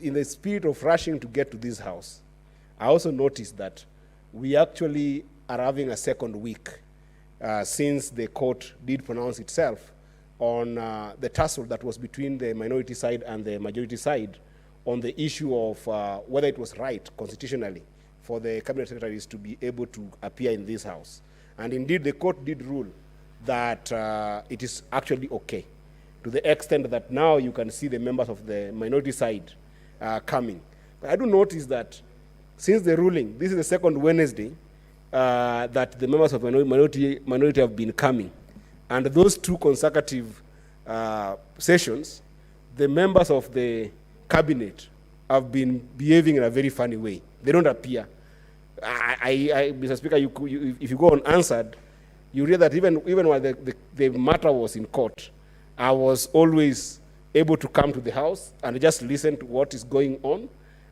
in the spirit of rushing to get to this house, I also noticed that we actually are having a second week since the court did pronounce itself on the tussle that was between the minority side and the majority side on the issue of whether it was right constitutionally for the cabinet secretaries to be able to appear in this house. And indeed, the court did rule that it is actually okay, to the extent that now you can see the members of the minority side coming. But I do notice that since the ruling, this is the second Wednesday that the members of minority have been coming. And those two consecutive sessions, the members of the cabinet have been behaving in a very funny way. They don't appear. Mr. Speaker, if you go unanswered, you realize that even while the matter was in court, I was always able to come to the house and just listen to what is going on.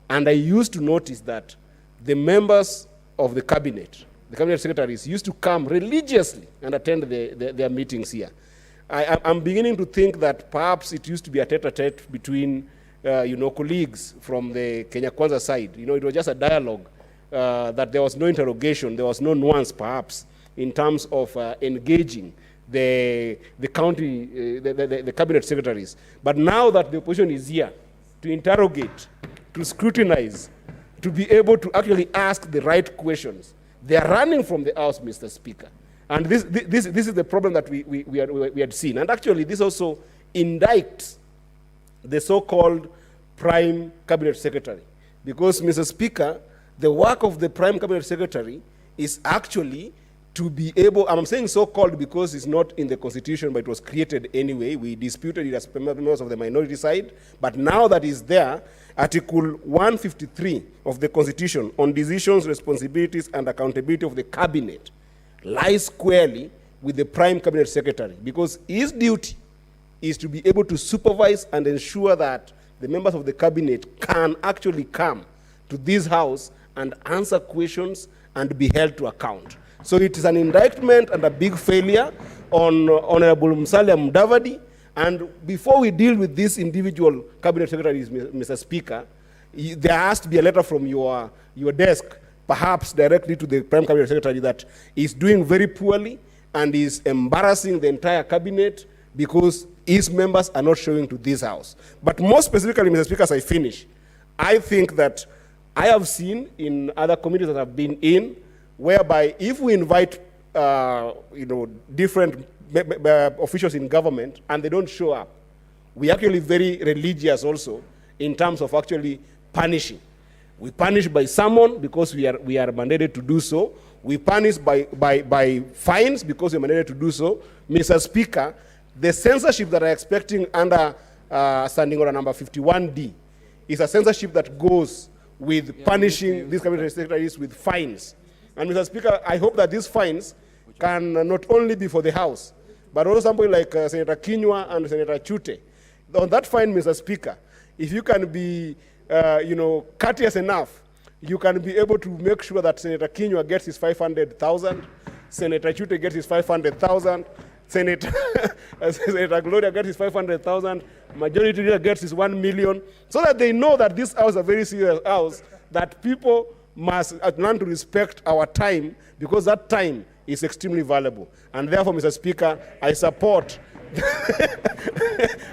And I used to notice that the members of the cabinet secretaries used to come religiously and attend their meetings here. I'm beginning to think that perhaps it used to be a tete-a-tete between colleagues from the Kenya Kwanza side. It was just a dialogue, that there was no interrogation, there was no nuance perhaps in terms of engaging the cabinet secretaries. But now that the opposition is here to interrogate, to scrutinize, to be able to actually ask the right questions, they are running from the house, Mr. Speaker. And this is the problem that we had seen. And actually, this also indicts the so-called prime cabinet secretary. Because, Mr. Speaker, the work of the prime cabinet secretary is actually to be able, I'm saying so-called because it's not in the constitution, but it was created anyway. We disputed it as members of the minority side. But now that is there, Article 153 of the Constitution on decisions, responsibilities, and accountability of the cabinet lies squarely with the prime cabinet secretary, because his duty is to be able to supervise and ensure that the members of the cabinet can actually come to this house and answer questions and be held to account. So it is an indictment and a big failure on Honorable Musalia Mudavadi. And before we deal with these individual cabinet secretaries, Mr. Speaker, there has to be a letter from your desk, perhaps directly to the prime cabinet secretary, that is doing very poorly and is embarrassing the entire cabinet because his members are not showing to this house. But more specifically, Mr. Speaker, as I finish, I think that I have seen in other committees that I've been in, whereby if we invite different officials in government and they don't show up, we actually very religious also in terms of actually punishing. We punish by summon because we are mandated to do so. We punish by fines because we're mandated to do so. Mr. Speaker, the censorship that I'm expecting under Standing Order number 51D is a censorship that goes with punishing these cabinet secretaries with fines. And Mr. Speaker, I hope that these fines can not only be for the House, but also somebody like Senator Kinyua and Senator Chute. On that fine, Mr. Speaker, if you can be, courteous enough, you can be able to make sure that Senator Kinyua gets his 500,000, Senator Chute gets his 500,000, Senator Gloria gets his 500,000, Majority Leader gets his 1 million, so that they know that this house is a very serious house, that people must learn to respect our time, because that time is extremely valuable. And therefore, Mr. Speaker, I support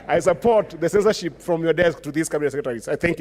I support the censorship from your desk to these cabinet secretaries. I thank you.